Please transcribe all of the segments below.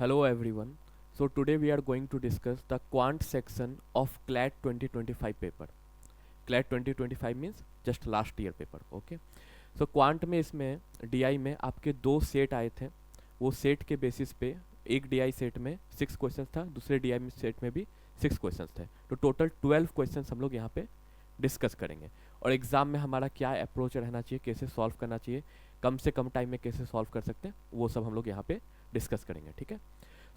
Hello everyone. So today we are going to discuss the quant section of CLAT 2025 paper. CLAT 2025 means just last year paper. Okay. So quant में इसमें DI में आपके दो set आए थे. वो set के बेसिस पे एक DI सेट में 6 क्वेश्चंस था, दूसरे DI सेट में भी 6 क्वेश्चंस थे. तो टोटल 12 क्वेश्चंस हम लोग यहाँ पे डिस्कस करेंगे. और एग्जाम में हमारा क्या अप्रोच रहना चाहिए, कैसे सॉल्व करना चाहिए, कम से कम टाइम में कैसे सॉल्व कर सकते हैं, वो सब हम लोग यहाँ पे डिस्कस करेंगे. ठीक है.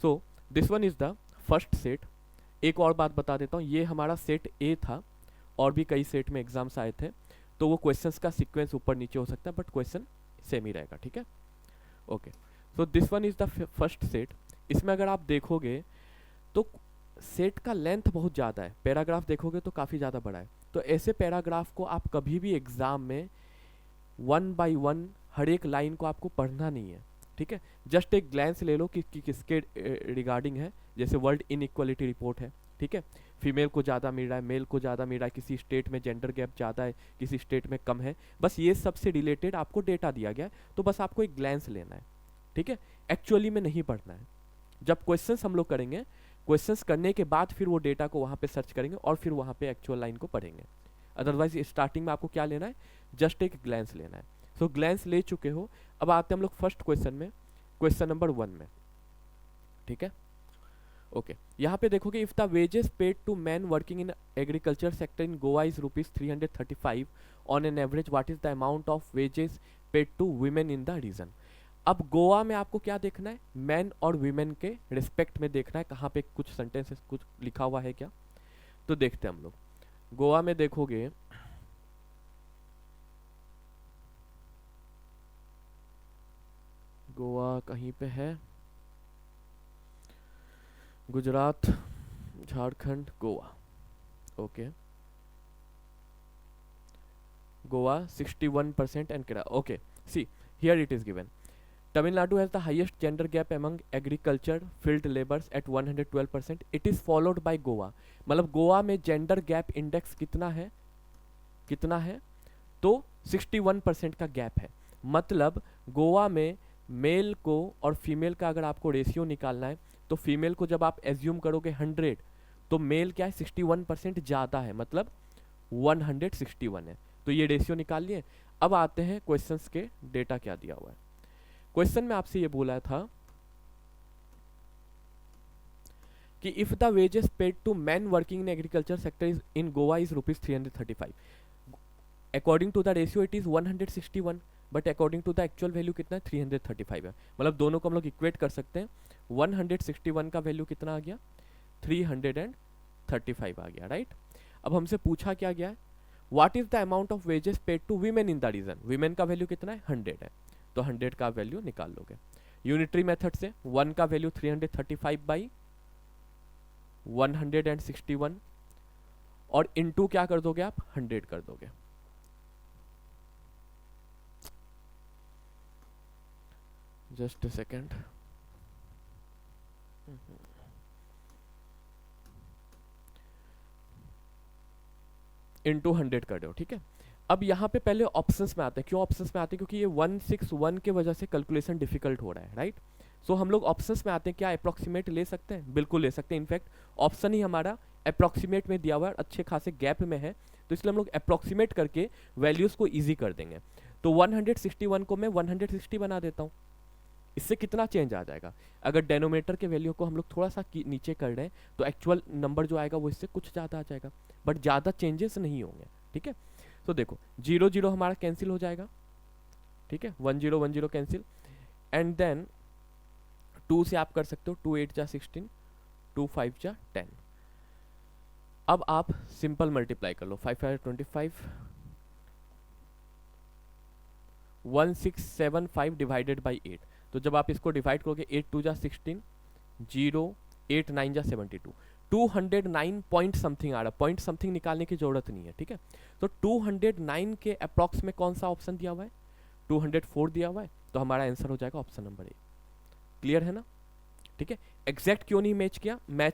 So this one is the first set. एक और बात बता देता हूँ, ये हमारा सेट ए था और भी कई सेट में एग्जाम्स आए थे, तो वो क्वेश्चंस का सीक्वेंस ऊपर नीचे हो सकता है बट क्वेश्चन सेम ही रहेगा. ठीक है. Okay. So this one is the first set. इसमें अगर आप देखोगे तो सेट का लेंथ बहुत ज़्यादा है. पैराग्राफ देखोगे तो काफ़ी ज़्यादा बड़ा है. तो ऐसे पैराग्राफ को आप कभी भी एग्जाम में 1 बाई 1 हर एक लाइन को आपको पढ़ना नहीं है. ठीक है. जस्ट एक ग्लैंस ले लो कि किसके रिगार्डिंग है. जैसे वर्ल्ड इनइक्वालिटी रिपोर्ट है. ठीक है. फीमेल को ज़्यादा मिल रहा है, मेल को ज़्यादा मिल रहा है, किसी स्टेट में जेंडर गैप ज़्यादा है, किसी स्टेट में कम है. बस ये सबसे रिलेटेड आपको डेटा दिया गया है, तो बस आपको एक ग्लैंस लेना है. ठीक है. एक्चुअली में नहीं पढ़ना है. जब क्वेश्चंस हम लोग करेंगे, क्वेश्चंस करने के बाद फिर वो डेटा को वहाँ पे सर्च करेंगे और फिर वहाँ पे एक्चुअल लाइन को पढ़ेंगे. अदरवाइज स्टार्टिंग में आपको क्या लेना है, जस्ट एक ग्लैंस लेना है. सो ग्लैंस ले चुके हो. अब आते हैं हम लोग फर्स्ट क्वेश्चन में, क्वेश्चन नंबर 1 में. ठीक है. ओके. यहाँ पे देखोगे, if the wages paid to man working in agriculture sector in Goa is ₹335 on an average, what is the amount of wages paid to women in the region. अब गोवा में आपको क्या देखना है, मैन और वीमेन के रिस्पेक्ट में देखना है. कहाँ पे कुछ सेंटेंसेस कुछ लिखा हुआ है क्या, तो देखते हैं हम लोग. गोवा में देखोगे, गोवा कहीं पे है, Gujarat, Jharkhand, Goa. Okay. Goa 61% and Kerala. Okay. See, here it is given. Tamil Nadu has the highest gender gap among agriculture field laborers at 112%. It is followed by Goa. मतलब गोवा में जेंडर गैप इंडेक्स कितना है, कितना है, तो 61% का गैप है. मतलब गोवा में मेल को और फीमेल का अगर आपको रेशियो निकालना है, तो फीमेल को जब आप एज्यूम करोगे 100, तो मेल क्या है 61% ज़्यादा है, मतलब 161 है. तो ये रेशियो निकाल लिए. अब आते हैं क्वेश्चंस के डेटा क्या दिया हुआ है. क्वेश्चन में आपसे ये बोला था कि if the wages paid to man working in agriculture sector is in Goa is ₹335, according to the ratio it is 161, but according to the actual value कितना है, 335 है. मतलब दोनों को हम लोग इक्वेट कर सकते हैं. 161 का वैल्यू कितना आ गया, 335 आ गया. राइट. अब हमसे पूछा क्या गया है, what is the amount of wages paid to women in the region. Women का वैल्यू कितना है, 100 है, तो 100 का वैल्यू निकाल लोगे. यूनिटरी मेथड से 1 का वैल्यू 335 बाई 161 और इनटू क्या कर दोगे आप, 100 कर दोगे. Just a second. इनटू 100 कर दो. ठीक है. अब यहाँ पे पहले ऑप्शंस में आते हैं. क्यों ऑप्शंस में आते हैं, क्योंकि ये 161 के वजह से कैलकुलेशन डिफिकल्ट हो रहा है. राइट. सो हम लोग ऑप्शंस में आते हैं. क्या अप्रॉक्सीमेट ले सकते हैं, बिल्कुल ले सकते हैं. इनफैक्ट ऑप्शन ही हमारा अप्रॉक्सीमेट में दिया हुआ है, अच्छे खासे गैप में है, तो इसलिए हम लोग अप्रॉक्सीमेट करके वैल्यूज को ईजी कर देंगे. तो 161 को मैं 160 बना देता हूँ. इससे कितना चेंज आ जाएगा, अगर डेनोमीटर के वैल्यू को हम लोग थोड़ा सा नीचे कर रहे हैं, तो एक्चुअल नंबर जो आएगा वो इससे कुछ ज़्यादा आ जाएगा, बट ज़्यादा चेंजेस नहीं होंगे. ठीक है. तो देखो 0 0 हमारा कैंसिल हो जाएगा. ठीक है. 1 0 1 0 कैंसिल. एंड देन 2 से आप कर सकते हो, 2 8 जा 16, 2 5 जा 10. अब आप सिंपल मल्टीप्लाई कर लो. 5 5 25, 1675 डिवाइडेड बाई 8. तो जब आप इसको डिवाइड करोगे, 8 2 जा 16, 0 8 9 जा 72, 209 पॉइंट समथिंग आ रहा. पॉइंट समथिंग निकालने की जरूरत नहीं है. ठीक है. तो 209 के अप्रॉक्स में कौन सा ऑप्शन दिया हुआ है, 204 दिया हुआ है, तो हमारा आंसर हो जाएगा ऑप्शन नंबर ए. क्लियर है ना. ठीक है. एग्जैक्ट क्यों नहीं मैच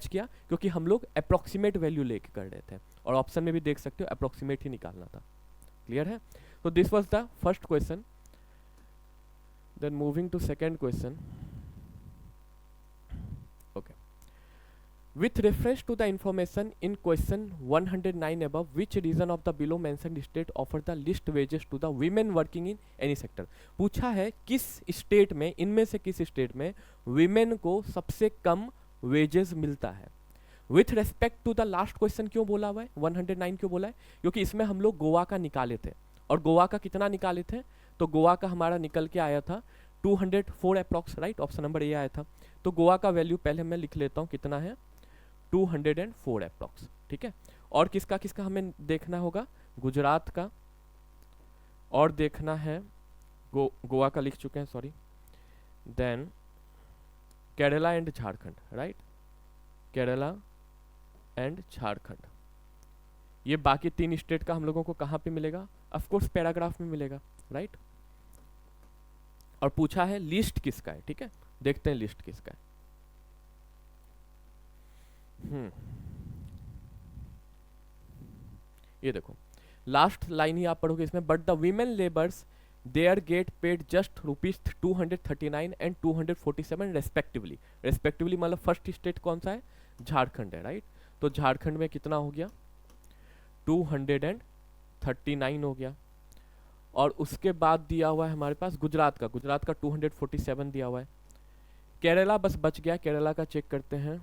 किया, क्योंकि हम लोग अप्रॉक्सीमेट वैल्यू लेके कर रहे थे, और ऑप्शन में भी देख सकते हो अप्रॉक्सीमेट ही निकालना था. क्लियर है. तो this was the first question. Then moving to second question. With reference to the information in question 109 above, which region of the below mentioned state offer the least wages to the women working in any sector? पूछा है किस state में, इनमें से किस state में women को सबसे कम wages मिलता है. With respect to the last question क्यों बोला हुआ है, 109 क्यों बोला है, क्योंकि इसमें हम लोग गोवा का निकाले थे. और गोवा का कितना निकाले थे, तो गोवा का हमारा निकल के आया था 204 अप्रॉक्स, राइट, ऑप्शन नंबर ए आया था. तो गोवा का वैल्यू पहले मैं लिख लेता हूँ, कितना है 204 अप्रॉक्स. ठीक है. और किसका किसका हमें देखना होगा, गुजरात का, और देखना है गोवा का लिख चुके हैं, sorry, then Kerala and Jharkhand, right, Kerala and Jharkhand. ये बाकी 3 स्टेट का हम लोगों को कहाँ पे मिलेगा, ऑफ कोर्स पैराग्राफ में मिलेगा, राइट. और पूछा है लिस्ट किसका है. ठीक है, देखते हैं लिस्ट किसका है. ये देखो लास्ट लाइन ही आप पढ़ोगे इसमें, but the women labours there get paid just ₹239 and 247 respectively. Respectively मतलब फर्स्ट स्टेट कौन सा है, झारखंड है, राइट. तो झारखंड में कितना हो गया 239 हो गया. और उसके बाद दिया हुआ है हमारे पास गुजरात का 247 दिया हुआ है. केरला बस बच गया, केरला का चेक करते हैं.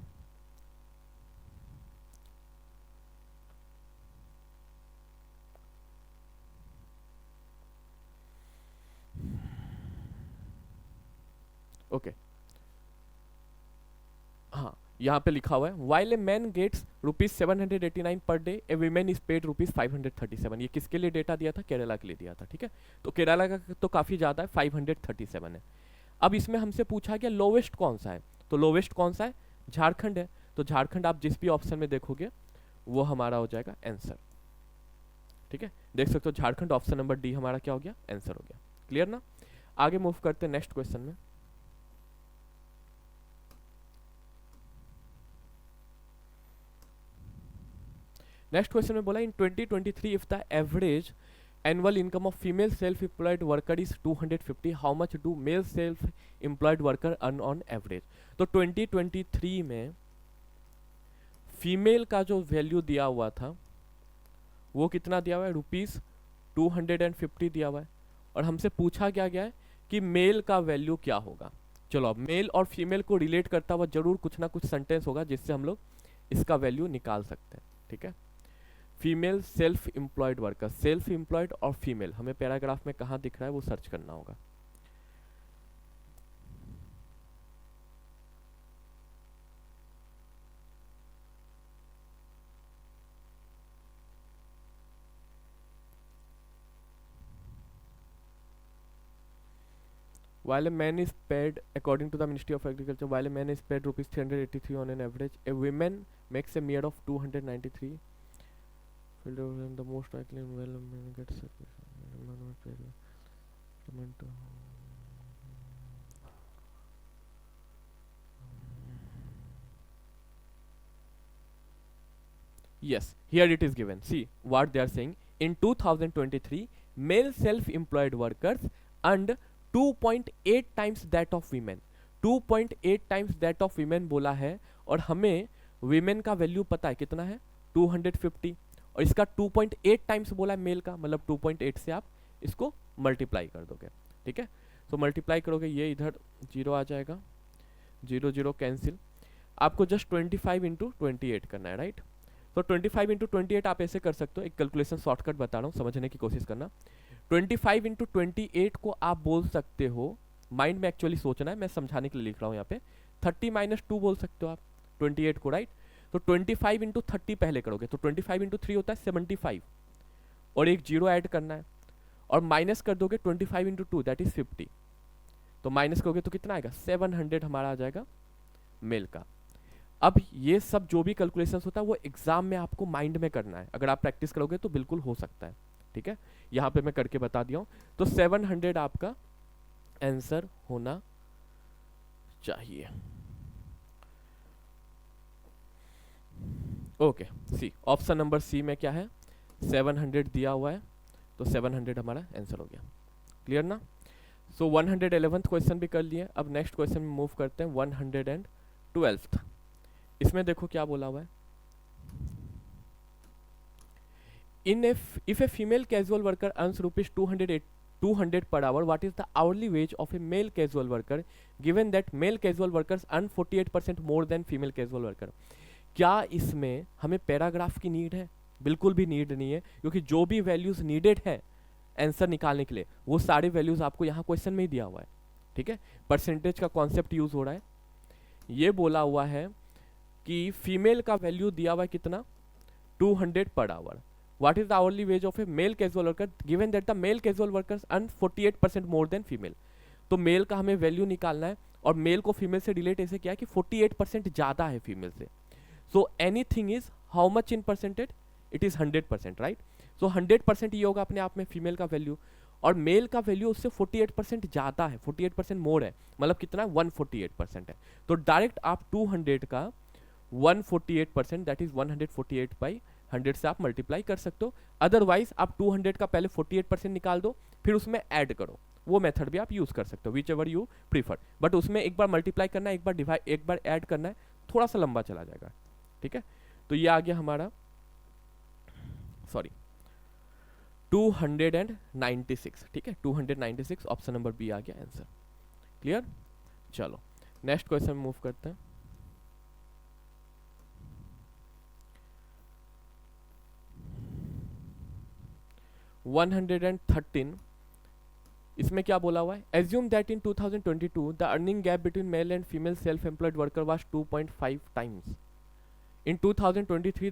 ओके हाँ, यहाँ पे लिखा हुआ है while a man gets ₹789 per day, a women is paid ₹537. ये किसके लिए डेटा दिया था, केरला के लिए दिया था. ठीक है, तो केरला का तो काफ़ी ज़्यादा है, 537 है. अब इसमें हमसे पूछा गया लोवेस्ट कौन सा है, तो लोवेस्ट कौन सा है, झारखंड है. तो झारखंड आप जिस भी ऑप्शन में देखोगे वो हमारा हो जाएगा आंसर. ठीक है, देख सकते हो झारखंड ऑप्शन नंबर डी हमारा क्या हो गया, आंसर हो गया. क्लियर ना. आगे मूव करते हैं नेक्स्ट क्वेश्चन में. नेक्स्ट क्वेश्चन में बोला in 2023 if the average annual income of female self employed worker is 250, how much do male self employed worker earn on average. तो 2023 में फीमेल का जो वैल्यू दिया हुआ था वो कितना दिया हुआ है, ₹250 दिया हुआ है. और हमसे पूछा क्या गया है कि मेल का वैल्यू क्या होगा. चलो अब मेल और फीमेल को रिलेट करता हुआ जरूर कुछ ना कुछ सेंटेंस होगा जिससे हम लोग इसका वैल्यू निकाल सकते हैं. ठीक है, female self employed worker, self employed और फीमेल हमें पैराग्राफ में कहाँ दिख रहा है वो सर्च करना होगा. While a man is paid, according to the Ministry of Agriculture, while a man is paid ₹383 on an average, a woman makes a mere of 293. The most likely well man gets yes, here it is given. See what they are saying. In 2023, male self-employed workers earned 2.8 times that of women. 2.8 times that of women बोला है. और हमें women का value पता है कितना है 250, और इसका 2.8 टाइम्स बोला है मेल का, मतलब 2.8 से आप इसको मल्टीप्लाई कर दोगे. ठीक है, तो मल्टीप्लाई करोगे ये इधर 0 आ जाएगा, 0 0 कैंसिल. आपको जस्ट 25 इंटू 28 करना है, राइट. तो 25 इंटू 28 आप ऐसे कर सकते हो, एक कैलकुलेशन शॉर्टकट बता रहा हूँ, समझने की कोशिश करना. 25 इंटू 28 को आप बोल सकते हो, माइंड में एक्चुअली सोचना है, मैं समझाने के लिए लिख रहा हूँ यहाँ पे, 30 - 2 बोल सकते हो आप 28 को, राइट. तो 25 इंटू 30 पहले करोगे तो 25 इंटू 3 होता है 75, और एक 0 ऐड करना है, और माइनस कर दोगे 25 इंटू 2 दैट इज 50. तो माइनस करोगे तो कितना आएगा 700 हमारा आ जाएगा मेल का. अब ये सब जो भी कैलकुलेशंस होता है वो एग्जाम में आपको माइंड में करना है, अगर आप प्रैक्टिस करोगे तो बिल्कुल हो सकता है. ठीक है, यहाँ पे मैं करके बता दिया हूँ. तो 700 आपका आंसर होना चाहिए. Okay, C option number C में क्या है 700 दिया हुआ है, तो 700 हमारा आंसर हो गया. क्लियर ना. सो 111th क्वेश्चन भी कर लिए. अब नेक्स्ट क्वेश्चन में मूव करते हैं 112th. इसमें देखो क्या बोला हुआ है, if a female casual worker earns rupees 200 per hour, what is the hourly wage of a male casual worker given that male casual workers earn 48% more than female casual worker? क्या इसमें हमें paragraph की need है? बिल्कुल भी need नहीं है, क्योंकि जो भी वैल्यूज नीडेड है आंसर निकालने के लिए वो सारे वैल्यूज आपको यहाँ क्वेश्चन में ही दिया हुआ है, ठीक है। परसेंटेज का कॉन्सेप्ट यूज हो रहा है। ये बोला हुआ है कि फीमेल का वैल्यू दिया हुआ है कितना, 200 per hour. What is the hourly wage of a male casual worker given that the male casual workers earn 48% more than female? तो मेल का हमें वैल्यू निकालना है, और मेल को फीमेल से रिलेट ऐसे किया कि 48% ज़्यादा है फीमेल से। So anything is how much in percentage, it is 100%, right. So 100% ये होगा अपने आप में फीमेल का वैल्यू, और मेल का वैल्यू उससे 48% ज़्यादा है, 48% मोर है, मतलब कितना 148% है। तो डायरेक्ट आप 200 का 148%, दैट इज 148 बाई 100 से आप मल्टीप्लाई कर सकते हो। अदरवाइज आप 200 का पहले 48% निकाल दो, फिर उसमें ऐड करो, वो मेथड भी आप यूज कर सकते हो, which ever you prefer. But उसमें एक बार मल्टीप्लाई करना है, एक बार डिवाइड, एक बार ऐड करना है, थोड़ा सा लंबा चला जाएगा, ठीक है। तो ये आ गया हमारा, सॉरी 296, ठीक है, 296 ऑप्शन नंबर बी आ गया आंसर। क्लियर। चलो नेक्स्ट क्वेश्चन मूव करते हैं। वन 113, इसमें क्या बोला हुआ है, assume that in 2022 the earning gap between male and female self employed worker was 2.5 times. In 2023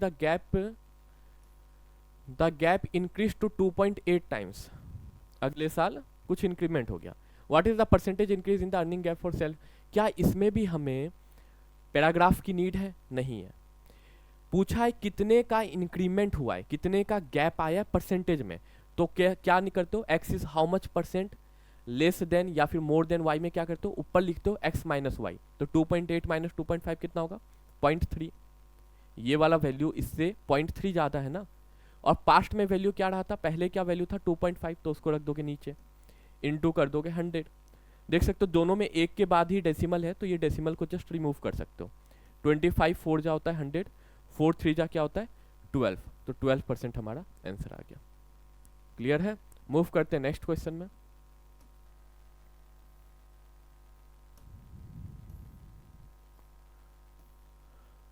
the gap increase to 2.8 times. अगले साल कुछ इंक्रीमेंट हो गया। What is the percentage increase in the earning gap for self? क्या इसमें भी हमें paragraph की नीड है? नहीं है। पूछा है कितने का इंक्रीमेंट हुआ है, कितने का गैप आया परसेंटेज में, तो क्या नहीं करते हो, x is how much percent less than या फिर मोर देन वाई में क्या करते हो, ऊपर लिखते हो एक्स माइनस वाई। तो 2.8 माइनस 2.5 कितना होगा, 0.3। ये वाला वैल्यू इससे 0.3 ज़्यादा है ना। और पास्ट में वैल्यू क्या रहा था, पहले क्या वैल्यू था 2.5, तो उसको रख दोगे नीचे, इनटू कर दोगे 100। देख सकते हो दोनों में एक के बाद ही डेसिमल है, तो ये डेसिमल को जस्ट रिमूव कर सकते हो। 25 4 जा होता है 100, 4 3 जा क्या होता है 12, तो 12% हमारा आंसर आ गया। क्लियर है। मूव करते हैं नेक्स्ट क्वेश्चन में।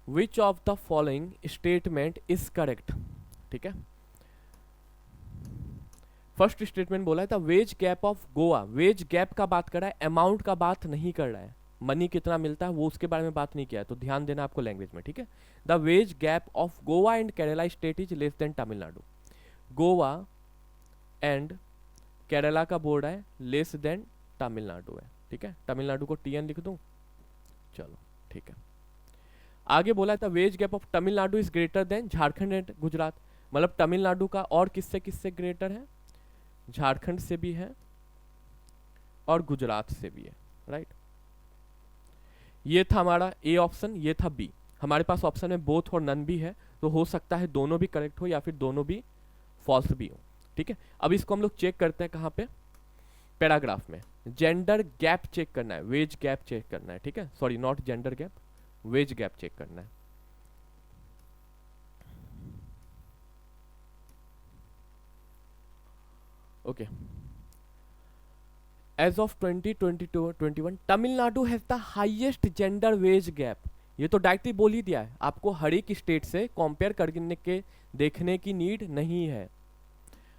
विच of the following statement is correct? ठीक है, फर्स्ट स्टेटमेंट बोला है the ways gap of Goa. Veg gap का बात कर रहा है, अमाउंट का बात नहीं कर रहा है, मनी कितना मिलता है वो उसके बारे में बात नहीं किया है, तो ध्यान देना आपको लैंग्वेज में, ठीक है। The ways gap of Goa and Kerala state is less than Tamil Nadu. Goa and Kerala का बोर्ड है लेस देन तमिलनाडु है, ठीक है। तमिलनाडु को TN लिख दूं, चलो ठीक है। आगे बोला है the ways gap of Tamil Nadu is greater then Jharkhand and Gujarat. मतलब तमिलनाडु का और किससे किससे ग्रेटर है, झारखंड से भी है और गुजरात से भी है, राइट। ये था हमारा ए ऑप्शन, ये था बी। हमारे पास ऑप्शन में बोथ और नन भी है, तो हो सकता है दोनों भी करेक्ट हो या फिर दोनों भी फॉल्स भी हो, ठीक है। अब इसको हम लोग चेक करते हैं कहाँ पे, पैराग्राफ में। जेंडर गैप चेक करना है, वेज गैप चेक करना है, ठीक है। Sorry not gender gap, wage gap check करना है। Okay, as of 2022-21 Tamil Nadu has the highest gender wage gap. ये तो डायरेक्टली बोल ही दिया है, आपको हर एक स्टेट से कंपेयर करने के देखने की नीड नहीं है,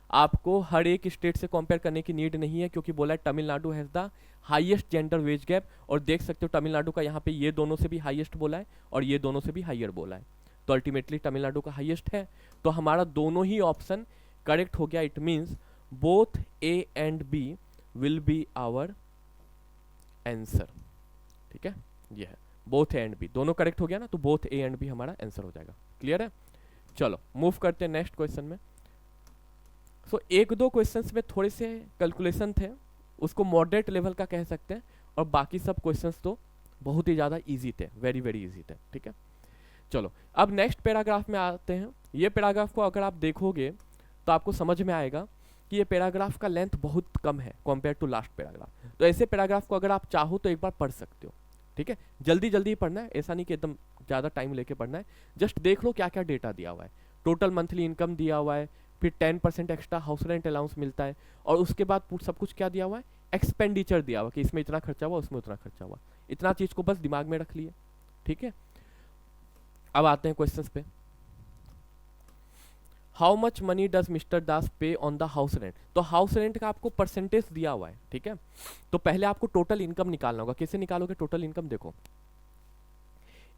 आपको हर एक स्टेट से कंपेयर करने की नीड नहीं है, क्योंकि बोला है Tamil Nadu has the highest gender wage gap. और देख सकते हो तमिलनाडु का यहाँ पे ये दोनों से भी हाईएस्ट बोला है और ये दोनों से भी हाईयर बोला है, तो अल्टीमेटली तमिलनाडु का हाईएस्ट है, तो हमारा दोनों ही ऑप्शन करेक्ट हो गया। It means both A and B will be our answer, ठीक है। ये है बोथ ए एंड बी, दोनों करेक्ट हो गया ना, तो बोथ ए एंड बी हमारा आंसर हो जाएगा। क्लियर है। चलो मूव करते हैं नेक्स्ट क्वेश्चन में। सो एक दो क्वेश्चंस में थोड़े से कैलकुलेशन थे, उसको मॉडरेट लेवल का कह सकते हैं, और बाकी सब क्वेश्चंस तो बहुत ही ज़्यादा इजी थे, वेरी वेरी इजी थे, ठीक है। चलो अब नेक्स्ट पैराग्राफ में आते हैं। ये पैराग्राफ को अगर आप देखोगे तो आपको समझ में आएगा कि ये पैराग्राफ का लेंथ बहुत कम है कंपेयर टू लास्ट पैराग्राफ। तो ऐसे पैराग्राफ को अगर आप चाहो तो एक बार पढ़ सकते हो, ठीक है, जल्दी जल्दी पढ़ना है, ऐसा नहीं कि एकदम ज़्यादा टाइम लेके पढ़ना है। जस्ट देख लो क्या क्या डेटा दिया हुआ है। टोटल मंथली इनकम दिया हुआ है, फिर 10% एक्स्ट्रा हाउस रेंट अलाउंस मिलता है, और उसके बाद सब कुछ क्या दिया हुआ है, एक्सपेंडिचर दिया हुआ कि इसमें इतना खर्चा हुआ, उसमें उतना खर्चा हुआ। इतना चीज़ को बस दिमाग में रख लिए। ठीक है, अब आते हैं क्वेश्चंस पे। How much money does mister Das pay on the house rent. तो हाउस रेंट का आपको परसेंटेज दिया हुआ है। ठीक है, तो पहले आपको टोटल इनकम निकालना होगा। कैसे निकालोगे टोटल इनकम? देखो,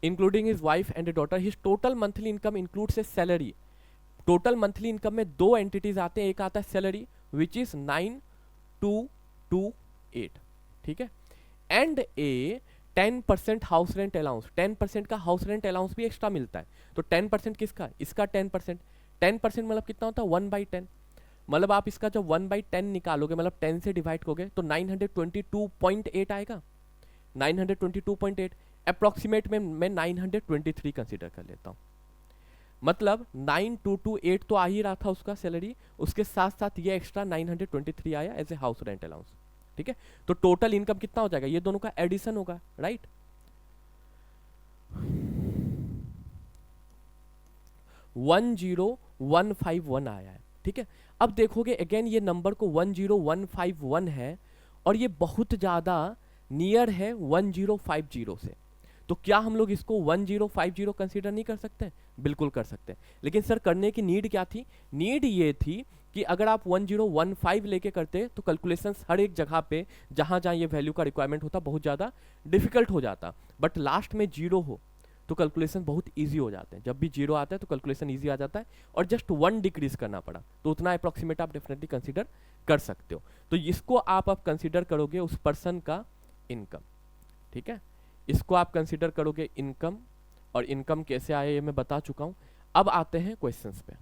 including his wife and daughter his total monthly income includes A salary. Total monthly income में दो एंटिटीज आते हैं, एक आता है सैलरी विच इज 9228। ठीक है, and A 10% house rent allowance. 10% का हाउस रेंट अलाउंस भी एक्स्ट्रा मिलता है। तो 10% किसका? इसका 10%। 10% मतलब कितना होता है? 1/10। मतलब आप इसका जब 1/10 निकालोगे, मतलब 10 से डिवाइड करोगे तो 922.8 आएगा। 922.8 अप्रोक्सीमेट में मैं 923 कंसिडर कर लेता हूँ। मतलब 9228 तो आ ही रहा था उसका सैलरी, उसके साथ साथ ये एक्स्ट्रा 923 आया as a house rent allowance. ठीक है, तो टोटल इनकम कितना हो जाएगा? ये दोनों का एडिशन होगा, राइट। 10151 आया है। ठीक है, अब देखोगे अगेन ये नंबर को 10151 है, और ये बहुत ज़्यादा नियर है 1050 से। तो क्या हम लोग इसको 1050 कंसीडर नहीं कर सकते? बिल्कुल कर सकते हैं। लेकिन सर करने की नीड क्या थी? नीड ये थी कि अगर आप 1015 लेके करते तो कैलकुलेशंस हर एक जगह पे जहाँ जहाँ ये वैल्यू का रिक्वायरमेंट होता बहुत ज़्यादा डिफिकल्ट हो जाता। बट लास्ट में जीरो हो तो कैलकुलेशन बहुत ईजी हो जाते हैं। जब भी जीरो आता है तो कैलकुलेशन ईजी आ जाता है, और जस्ट 1 डिक्रीज करना पड़ा तो उतना अप्रोक्सीमेट आप डेफिनेटली कंसीडर कर सकते हो। तो इसको आप अब कंसीडर करोगे उस पर्सन का इनकम। ठीक है, इसको आप कंसीडर करोगे इनकम, और इनकम कैसे आए ये मैं बता चुका हूं। अब आते हैं क्वेश्चंस पे।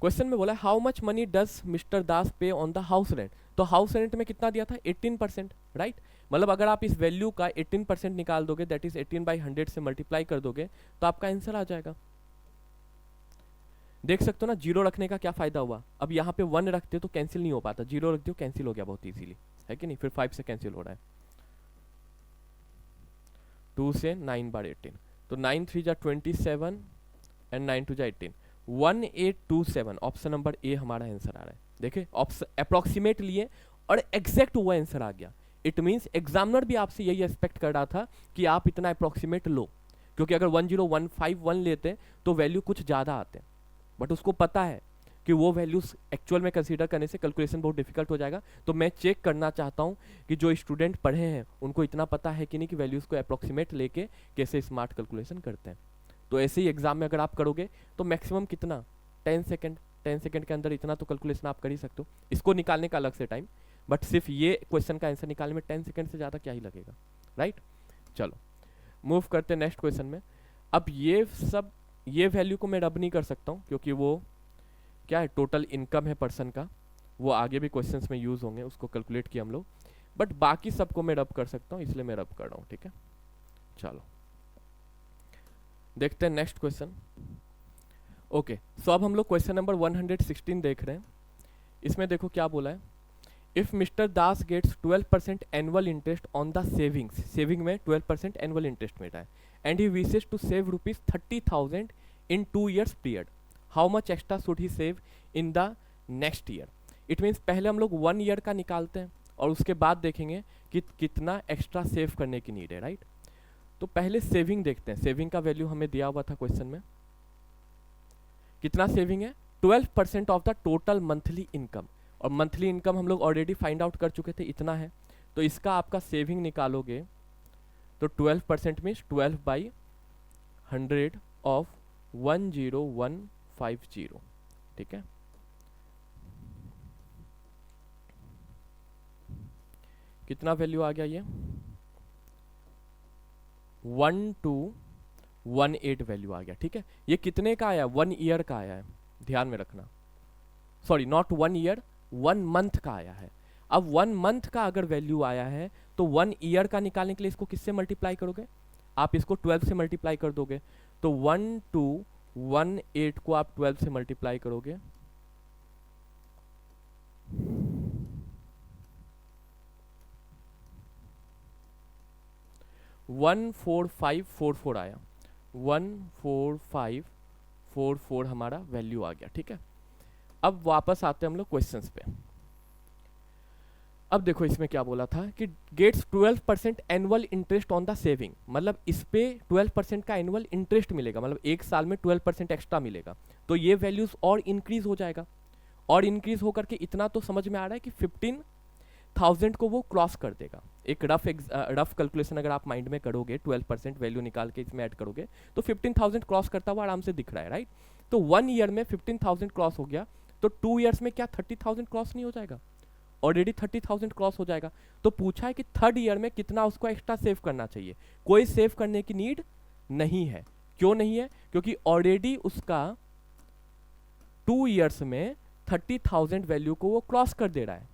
क्वेश्चन में बोला how much money does mister Das pay on the house rent. तो हाउस रेंट में कितना दिया था? 18%, राइट। मतलब अगर आप इस वैल्यू का 18% निकाल दोगे, दैट इज 18/100 से मल्टीप्लाई कर दोगे, तो आपका आंसर आ जाएगा। देख सकते हो ना, जीरो रखने का क्या फायदा हुआ? अब यहाँ पे 1 रखते तो कैंसिल नहीं हो पाता, जीरो रख दो कैंसिल हो गया बहुत इजीली, है कि नहीं? फिर 5 से कैंसिल हो रहा है, 2 से 9/18, तो 9 3 जा 27 एंड 9 2 जा 18, 1827 ऑप्शन नंबर ए हमारा आंसर आ रहा है। देखिए ऑप्शन अप्रोक्सीमेट लिए और एग्जैक्ट वो आंसर आ गया। इट मीन्स एग्जामिनर भी आपसे यही एक्सपेक्ट कर रहा था कि आप इतना अप्रोक्सीमेट लो, क्योंकि अगर 10151 लेते तो वैल्यू कुछ ज़्यादा आते, बट उसको पता है कि वो वैल्यूज एक्चुअल में कंसीडर करने से कैलकुलेशन बहुत डिफिकल्ट हो जाएगा। तो मैं चेक करना चाहता हूँ कि जो स्टूडेंट पढ़े हैं उनको इतना पता है कि नहीं कि वैल्यूज़ को अप्रोक्सीमेट लेके कैसे स्मार्ट कैलकुलेशन करते हैं। तो ऐसे ही एग्जाम में अगर आप करोगे तो मैक्सिमम कितना, 10 सेकेंड, 10 सेकेंड के अंदर इतना तो कैलकुलेशन आप कर ही सकते हो। इसको निकालने का अलग से टाइम, बट सिर्फ ये क्वेश्चन का आंसर निकालने में 10 सेकेंड से ज़्यादा क्या ही लगेगा, राइट। चलो मूव करते हैं नेक्स्ट क्वेश्चन में। अब ये वैल्यू को मैं रब नहीं कर सकता हूँ, क्योंकि वो क्या है, टोटल इनकम है पर्सन का, वो आगे भी क्वेश्चंस में यूज़ होंगे, उसको कैलकुलेट किया हम लोग, बट बाकी सबको मैं रब कर सकता हूँ, इसलिए मैं रब कर रहा हूँ। ठीक है, चलो देखते हैं नेक्स्ट क्वेश्चन। ओके, सो अब हम लोग क्वेश्चन नंबर 116 देख रहे हैं। इसमें देखो क्या बोला है, if mister Das gets 12% annual interest on the savings, saving में 12% एनुअल इंटरेस्ट मिल रहा है, and he wishes to save ₹30,000 in 2 years period, how much extra should he save in the next year. It means पहले हम लोग 1 year का निकालते हैं और उसके बाद देखेंगे कि कितना एक्स्ट्रा सेव करने की नीड है, राइट। तो पहले सेविंग देखते हैं। सेविंग का वैल्यू हमें दिया हुआ था क्वेश्चन में, कितना सेविंग है? 12% of the total monthly income, और मंथली इनकम हम लोग ऑलरेडी फाइंड आउट कर चुके थे, इतना है। तो इसका आपका सेविंग निकालोगे तो 12% मीन्स 12/100 ऑफ 10150। ठीक है, कितना वैल्यू आ गया? ये 1218 वैल्यू आ गया। ठीक है, ये कितने का आया? 1 year का आया है, ध्यान में रखना। सॉरी, नॉट 1 year, 1 month का आया है। अब 1 month का अगर वैल्यू आया है तो 1 year का निकालने के लिए इसको किससे मल्टीप्लाई करोगे? आप इसको 12 से मल्टीप्लाई कर दोगे, तो 1218 को आप 12 से मल्टीप्लाई करोगे 14544 आया, 14544 हमारा वैल्यू आ गया। ठीक है, अब वापस आते हैं हम लोग क्वेश्चंस पे। अब देखो इसमें क्या बोला था कि gets 12% annual interest on the saving, मतलब इस पे 12% का एनुअल इंटरेस्ट मिलेगा, मतलब एक साल में 12% एक्स्ट्रा मिलेगा। तो ये वैल्यूज और इंक्रीज हो जाएगा, और इंक्रीज होकर के इतना तो समझ में आ रहा है कि 15,000 को वो क्रॉस कर देगा। एक रफ कैलकुलेशन अगर आप माइंड में करोगे, 12% वैल्यू निकाल के इसमें ऐड करोगे तो 15,000 क्रॉस करता हुआ आराम से दिख रहा है, राइट। तो 1 ईयर में 15,000 क्रॉस हो गया, तो 2 ईयर्स में क्या 30,000 क्रॉस नहीं हो जाएगा? ऑलरेडी 30,000 क्रॉस हो जाएगा। तो पूछा है कि 3rd ईयर में कितना उसको एक्स्ट्रा सेव करना चाहिए। कोई सेव करने की नीड नहीं है। क्यों नहीं है? क्योंकि ऑलरेडी उसका 2 ईयर्स में 30,000 वैल्यू को वो क्रॉस कर दे रहा है।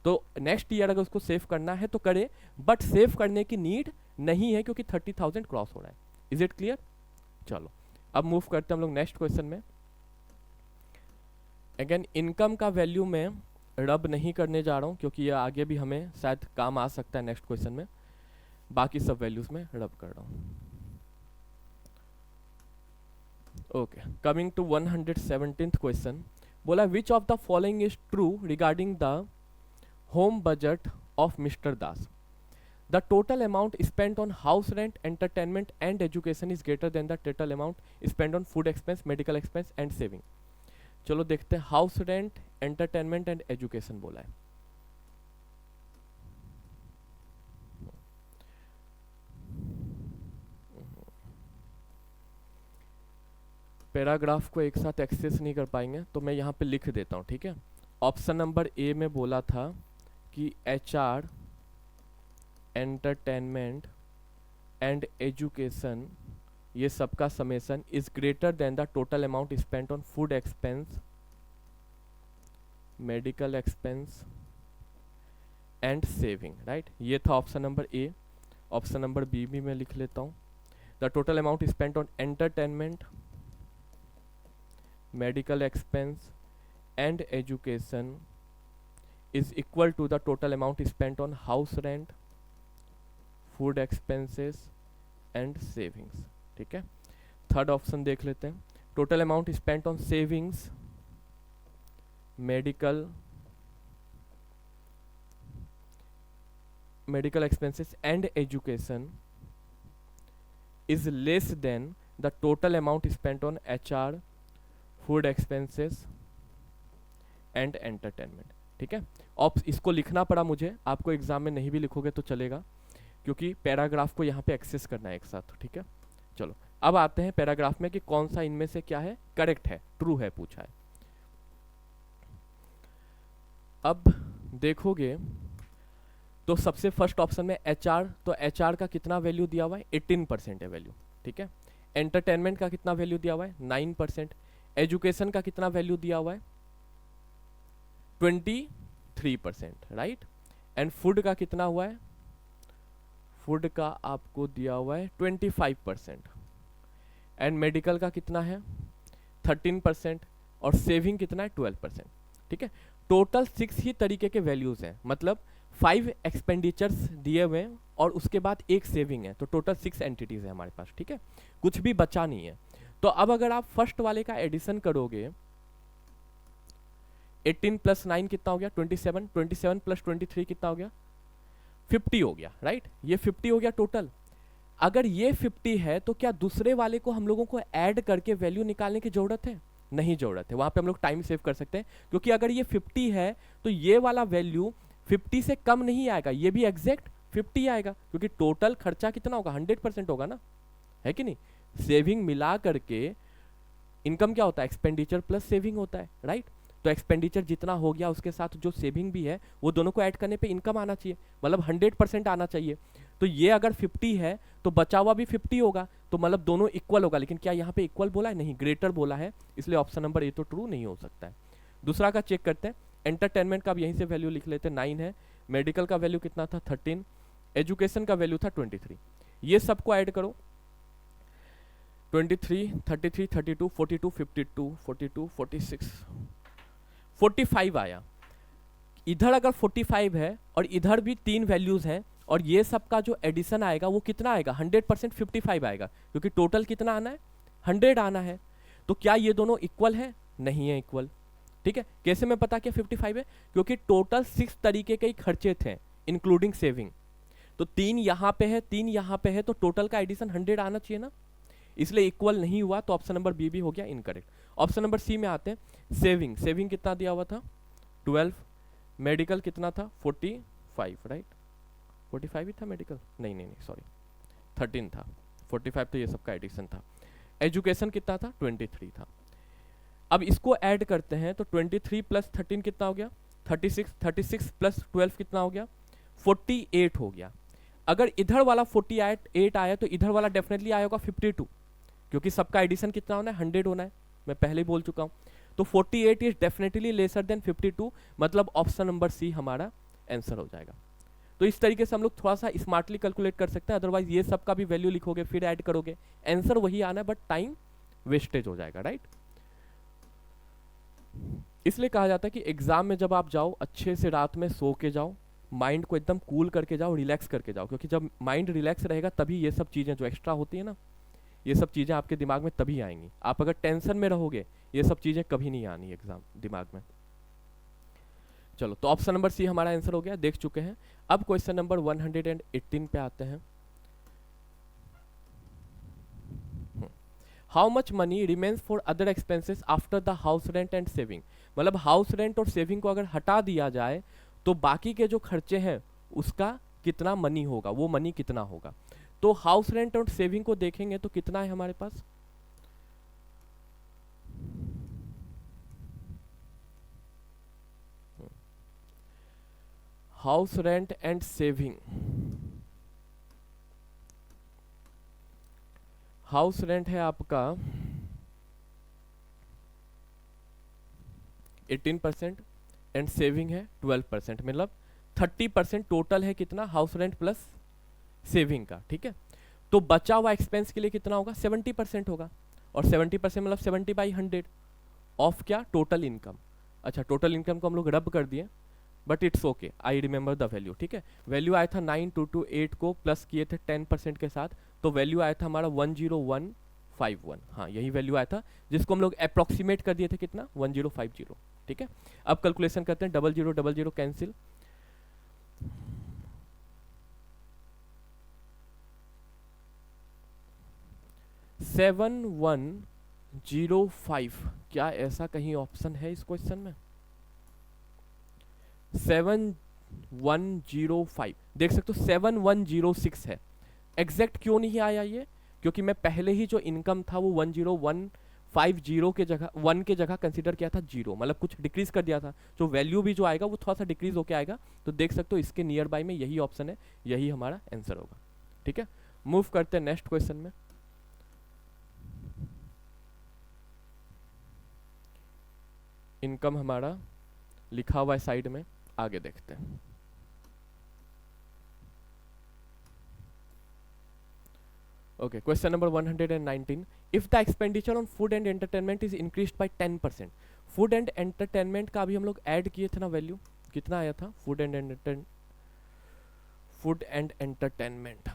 तो नेक्स्ट ईयर अगर उसको सेव करना है तो करे, बट सेव करने की नीड नहीं है क्योंकि 30,000 क्रॉस हो रहा है। Is it clear? चलो अब मूव करते हैं हम लोग नेक्स्ट क्वेश्चन में। अगेन इनकम का वैल्यू में रब नहीं करने जा रहा हूँ क्योंकि ये आगे भी हमें शायद काम आ सकता है नेक्स्ट क्वेश्चन में। बाकी सब वैल्यूज में रब कर रहा हूँ। Okay, coming to 117th question. बोला which of the following is true regarding the home budget of mister Das. The total amount spend on house rent, entertainment and education is greater than the total amount spend on food expense, medical expense and saving. चलो देखते हैं, house rent, entertainment and education बोला है। Paragraph को एक साथ access नहीं कर पाएंगे तो मैं यहाँ पे लिख देता हूँ, ठीक है। ऑप्शन नंबर ए में बोला था कि HR, एंटरटेनमेंट एंड एजुकेशन, ये सबका summation is greater than the total amount spent on food expense, medical expense and saving, right. ये था option number A. Option number B भी मैं लिख लेता हूँ। The total amount spent on entertainment, medical expense and education is equal to the total amount spent on house rent, food expenses and savings, ठीक है। Third option देख लेते हैं। Total amount spent on savings, medical expenses and education is less than the total amount spent on HR, food expenses and entertainment, ठीक है। इसको लिखना पड़ा मुझे, आपको एग्जाम में नहीं भी लिखोगे तो चलेगा क्योंकि पैराग्राफ को यहाँ पे एक्सेस करना है एक साथ, ठीक है। चलो अब आते हैं पैराग्राफ में कि कौन सा इनमें से क्या है करेक्ट है, ट्रू है पूछा है। अब देखोगे तो सबसे फर्स्ट ऑप्शन में HR, तो HR का कितना वैल्यू दिया हुआ है? 18% है वैल्यू, ठीक है। एंटरटेनमेंट का कितना वैल्यू दिया हुआ है? 9%। एजुकेशन का कितना वैल्यू दिया हुआ है? 23%, राइट। एंड फूड का कितना हुआ है? फूड का आपको दिया हुआ है 25%। एंड मेडिकल का कितना है? 13%। और सेविंग कितना है? 12%, ठीक है। टोटल 6 ही तरीके के वैल्यूज हैं, मतलब 5 एक्सपेंडिचर्स दिए हुए हैं और उसके बाद एक सेविंग है, तो टोटल 6 एंटिटीज है हमारे पास, ठीक है। कुछ भी बचा नहीं है। तो अब अगर आप फर्स्ट वाले का एडिशन करोगे, 18 + 9 कितना हो गया? 27। 27 + 23 कितना हो गया? 50 हो गया, राइट। ये 50 हो गया टोटल। अगर ये 50 है तो क्या दूसरे वाले को हम लोगों को ऐड करके वैल्यू निकालने की जरूरत है? नहीं जरूरत है। वहां पे हम लोग टाइम सेव कर सकते हैं, क्योंकि अगर ये 50 है तो ये वाला वैल्यू 50 से कम नहीं आएगा, ये भी एग्जैक्ट 50 आएगा, क्योंकि टोटल खर्चा कितना होगा? 100% होगा ना, है कि नहीं। सेविंग मिला करके इनकम क्या होता है? एक्सपेंडिचर प्लस सेविंग होता है, राइट। तो एक्सपेंडिचर जितना हो गया उसके साथ जो सेविंग भी है वो दोनों को ऐड करने पे इनकम आना चाहिए, मतलब 100% आना चाहिए। तो ये अगर 50 है तो बचा हुआ भी 50 होगा, तो मतलब दोनों इक्वल होगा। लेकिन क्या यहाँ पे इक्वल बोला है? नहीं, ग्रेटर बोला है, इसलिए ऑप्शन नंबर ए तो ट्रू नहीं हो सकता है। दूसरा का चेक करते हैं। एंटरटेनमेंट का भी यहीं से वैल्यू लिख लेते हैं, 9 है। मेडिकल का वैल्यू कितना था? 13। एजुकेशन का वैल्यू था 23। ये सबको ऐड करो, 23, 33, 32, 42, 52, 42, 46, 45 आया। इधर अगर 45 है और इधर भी 3 वैल्यूज हैं और ये सब का जो एडिशन आएगा वो कितना आएगा, 100% 55 आएगा, क्योंकि टोटल कितना आना है, 100 आना है। तो क्या ये दोनों इक्वल है, नहीं है इक्वल। ठीक है, कैसे मैं पता किया 55 है, क्योंकि टोटल 6 तरीके के खर्चे थे इंक्लूडिंग सेविंग। तो 3 यहाँ पे है, 3 यहाँ पे है, तो टोटल का एडिशन 100 आना चाहिए ना, इसलिए इक्वल नहीं हुआ, तो ऑप्शन नंबर बी भी हो गया इनकरेक्ट। ऑप्शन नंबर सी में आते हैं। सेविंग, सेविंग कितना दिया हुआ था 12, मेडिकल कितना था 45, राइट, 45 ही था मेडिकल, नहीं नहीं नहीं सॉरी 13 था, 45 तो ये सबका एडिशन था। एजुकेशन कितना था 23 था। अब इसको ऐड करते हैं तो 23 प्लस 13 कितना हो गया 36, 36 प्लस 12 कितना हो गया 48 हो गया। अगर इधर वाला 48 आया तो इधर वाला डेफिनेटली आया होगा 52, क्योंकि सबका एडिशन कितना होना है 100 होना है, मैं पहले ही बोल चुका हूँ। तो 48 इज डेफिनेटली लेसर देन 52, मतलब ऑप्शन नंबर सी हमारा आंसर हो जाएगा। तो इस तरीके से हम लोग थोड़ा सा स्मार्टली कैलकुलेट कर सकते हैं, अदरवाइज ये सब का भी वैल्यू लिखोगे फिर ऐड करोगे, आंसर वही आना है बट टाइम वेस्टेज हो जाएगा, राइट। इसलिए कहा जाता है कि एग्जाम में जब आप जाओ अच्छे से रात में सो के जाओ, माइंड को एकदम कूल करके जाओ, रिलैक्स करके जाओ, क्योंकि जब माइंड रिलैक्स रहेगा तभी ये सब चीज़ें जो एक्स्ट्रा होती है ना, ये सब चीज़ें आपके दिमाग में तभी आएंगी। आप अगर टेंशन में रहोगे ये सब चीज़ें कभी नहीं आनी एग्जाम दिमाग में। चलो, तो ऑप्शन नंबर सी हमारा आंसर हो गया, देख चुके हैं। अब क्वेश्चन नंबर 118 पे आते हैं। How much money remains for other expenses after the house rent and saving, मतलब हाउस रेंट और सेविंग को अगर हटा दिया जाए तो बाकी के जो खर्चे हैं उसका कितना मनी होगा, वो मनी कितना होगा। तो हाउस रेंट और सेविंग को देखेंगे तो कितना है हमारे पास, house rent and saving, house rent है आपका 18% एंड सेविंग है 12%, मतलब 30% टोटल है कितना हाउस रेंट प्लस सेविंग का। ठीक है, तो बचा हुआ एक्सपेंस के लिए कितना होगा 70% होगा, और 70% मतलब 70/100 ऑफ क्या टोटल इनकम। अच्छा, टोटल इनकम को हम लोग रब कर दिए but it's okay, I remember the value. ठीक है, वैल्यू आया था 9228 को प्लस किए थे 10% के साथ, तो वैल्यू आया था हमारा 10151। हाँ, यही वैल्यू आया था जिसको हम लोग अप्रोक्सीमेट कर दिए थे कितना 1050। ठीक है, अब कैलकुलेशन करते हैं, 0000 कैंसिल, 7105, क्या ऐसा कहीं ऑप्शन है इस क्वेश्चन में 7105, देख सकते हो 7106 है। एग्जैक्ट क्यों नहीं आया ये, क्योंकि मैं पहले ही जो इनकम था वो 10150 के जगह 1 के जगह कंसीडर किया था 0, मतलब कुछ डिक्रीज कर दिया था, तो वैल्यू भी जो आएगा वो थोड़ा सा डिक्रीज होके आएगा। तो देख सकते हो इसके नियर बाय में यही ऑप्शन है, यही हमारा आंसर होगा। ठीक है, मूव करते हैं नेक्स्ट क्वेश्चन में। इनकम हमारा लिखा हुआ है साइड में, आगे देखते हैं। Okay, question number 119. If the expenditure on food and entertainment is increased by 10%, food and entertainment का अभी हम लोग ऐड किए थे ना वैल्यू, कितना आया था food and entertainment,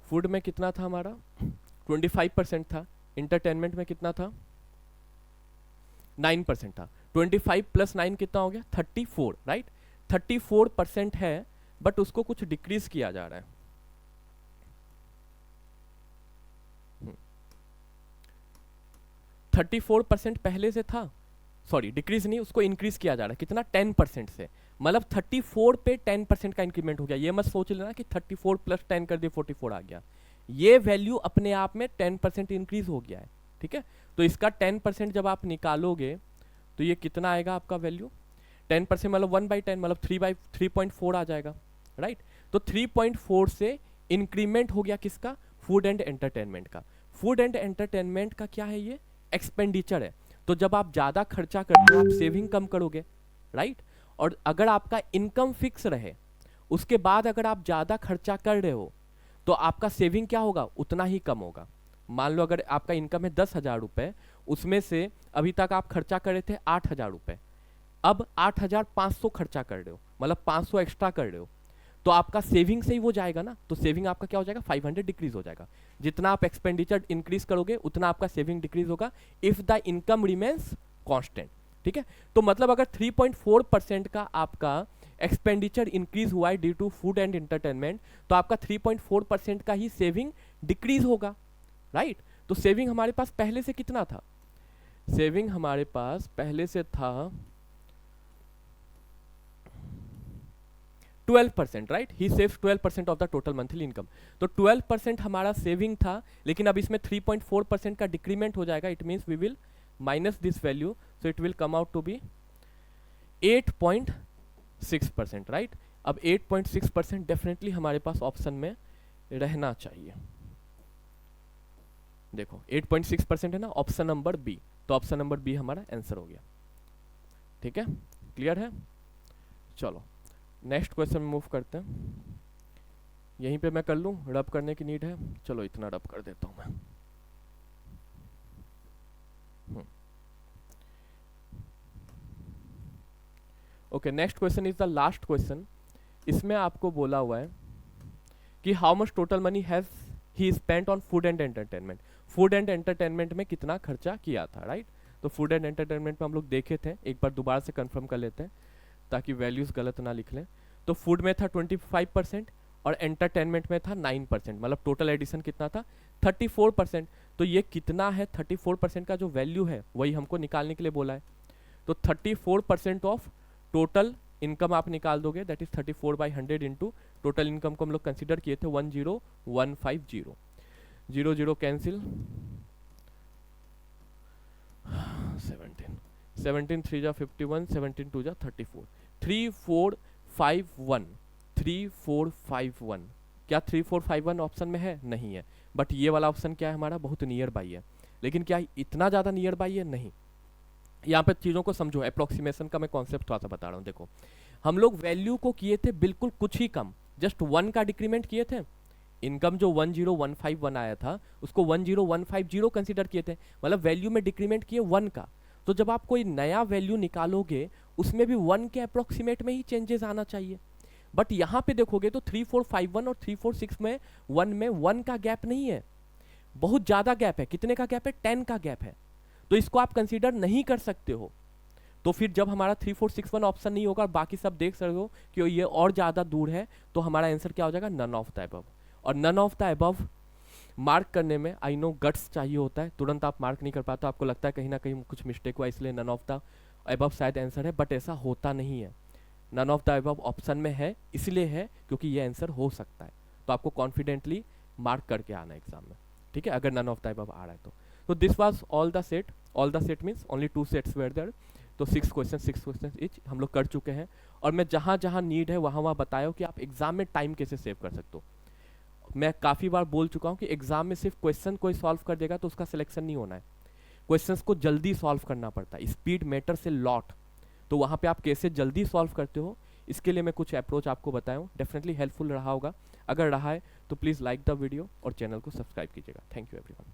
फूड में कितना था हमारा 25% था, इंटरटेनमेंट में कितना था 9% था। 25 प्लस 9 कितना हो गया 34, राइट। 34% है बट उसको कुछ डिक्रीज किया जा रहा है। 34% पहले से था, सॉरी डिक्रीज नहीं, उसको इंक्रीज किया जा रहा है कितना 10% से, मतलब 34 पे 10% का इंक्रीमेंट हो गया। ये मत सोच लेना कि 34 प्लस 10 कर दिए 44 आ गया, ये वैल्यू अपने आप में 10% इंक्रीज हो गया है। ठीक है, तो इसका 10% जब आप निकालोगे तो ये कितना आएगा आपका वैल्यू 10% मतलब 1/10 मतलब 3/3.4 आ जाएगा, राइट। तो 3.4 से इंक्रीमेंट हो गया किसका फूड एंड एंटरटेनमेंट का। फूड एंड एंटरटेनमेंट का क्या है ये एक्सपेंडिचर है, तो जब आप ज़्यादा खर्चा करते हो आप सेविंग कम करोगे, राइट। और अगर आपका इनकम फिक्स रहे उसके बाद अगर आप ज़्यादा खर्चा कर रहे हो तो आपका सेविंग क्या होगा उतना ही कम होगा। मान लो अगर आपका इनकम है 10,000 रुपये, उसमें से अभी तक आप खर्चा कर रहे थे 8,000 रुपये, अब 8,500 खर्चा कर रहे हो, मतलब 500 एक्स्ट्रा कर रहे हो, तो आपका सेविंग से ही वो जाएगा ना, तो सेविंग आपका क्या हो जाएगा, 500 डिक्रीज हो जाएगा। जितना आप एक्सपेंडिचर इंक्रीज करोगे उतना आपका सेविंग डिक्रीज होगा, if the income remains constant. ठीक है, तो मतलब अगर 3.4% का आपका एक्सपेंडिचर इंक्रीज हुआ है due to food and entertainment, तो आपका 3.4% का ही सेविंग डिक्रीज होगा, राइट। तो सेविंग हमारे पास पहले से कितना था, सेविंग हमारे पास पहले से था 12%, right. He saves 12% of the total monthly income. तो 12% हमारा सेविंग था, लेकिन अब इसमें 3.4% का डिक्रीमेंट हो जाएगा, it means we will minus this value, so it will come out to be 8.6%, right. अब 8.6% डेफिनेटली हमारे पास ऑप्शन में रहना चाहिए। देखो 8.6% है ना, ऑप्शन नंबर बी, तो ऑप्शन नंबर बी हमारा आंसर हो गया। ठीक है, क्लियर है। चलो नेक्स्ट क्वेश्चन मूव करते हैं। यहीं पे मैं कर लूँ, रब करने की नीड है, चलो इतना रब कर देता हूँ मैं। Okay, next question is the last question. इसमें आपको बोला हुआ है कि how much total money has he spent on food and entertainment. Food and entertainment में कितना खर्चा किया था, राइट। तो फूड एंड एंटरटेनमेंट में हम लोग देखे थे, एक बार दोबारा से कंफर्म कर लेते हैं ताकि वैल्यूज गलत ना लिख लें। तो फूड में था 25% और एंटरटेनमेंट में था 9%, मतलब टोटल एडिशन कितना था 34%। तो ये कितना है, 34% का जो वैल्यू है वही हमको निकालने के लिए बोला है। तो 34% ऑफ टोटल इनकम आप निकाल दोगे, that is 34/100 into total income को हम लोग कंसिडर किए थे 10150, 0 कैंसिल, 17 3 जा 51, 17 2 जा 34, 3451। क्या 3451 ऑप्शन में है? नहीं है, बट ये वाला ऑप्शन क्या है हमारा, बहुत नियर बाई है। लेकिन क्या इतना ज़्यादा नियर बाई है? नहीं। यहाँ पे चीज़ों को समझो, अप्रोक्सीमेशन का मैं कॉन्सेप्ट थोड़ा सा बता रहा हूँ। देखो हम लोग वैल्यू को किए थे बिल्कुल कुछ ही कम, जस्ट 1 का डिक्रीमेंट किए थे। इनकम जो 10151 आया था उसको 10150 कंसीडर किए थे, मतलब वैल्यू में डिक्रीमेंट किए 1 का। तो जब आप कोई नया वैल्यू निकालोगे उसमें भी 1 के अप्रोक्सीमेट में ही चेंजेस आना चाहिए। बट यहाँ पे देखोगे तो 3451 और 346 में 1 का गैप नहीं है, बहुत ज़्यादा गैप है। कितने का गैप है? 10 का गैप है। तो इसको आप कंसीडर नहीं कर सकते हो। तो फिर जब हमारा 3461 ऑप्शन नहीं होगा और बाकी सब देख सकते हो कि ये और ज़्यादा दूर है, तो हमारा आंसर क्या हो जाएगा? None of the above. और none of the above mark करने में आई नो गट्स चाहिए होता है, तुरंत आप मार्क नहीं कर पाते, आपको लगता है कहीं ना कहीं कुछ मिस्टेक हुआ इसलिए नन ऑफ द अबव शायद आंसर है, बट ऐसा होता नहीं है। None of the above option में है, इसलिए है क्योंकि ये आंसर हो सकता है। तो आपको कॉन्फिडेंटली मार्क करके आना है एग्जाम में, ठीक है, अगर नन ऑफ द अबव आ रहा है तो। तो this was all the set means only 2 sets were there. तो 6 क्वेश्चन इच हम लोग कर चुके हैं, और मैं जहाँ जहाँ नीड है वहाँ बताया हो कि आप एग्जाम में टाइम कैसे सेव कर सकते हो। मैं काफ़ी बार बोल चुका हूँ कि एग्जाम में सिर्फ क्वेश्चन कोई सॉल्व कर देगा तो उसका सिलेक्शन नहीं होना है, क्वेश्चंस को जल्दी सॉल्व करना पड़ता है, स्पीड मैटर से लॉट। तो वहाँ पे आप कैसे जल्दी सॉल्व करते हो, इसके लिए मैं कुछ अप्रोच आपको बताया हूँ, डेफिनेटली हेल्पफुल रहा होगा। अगर रहा है तो प्लीज़ लाइक द वीडियो और चैनल को सब्सक्राइब कीजिएगा। Thank you everyone.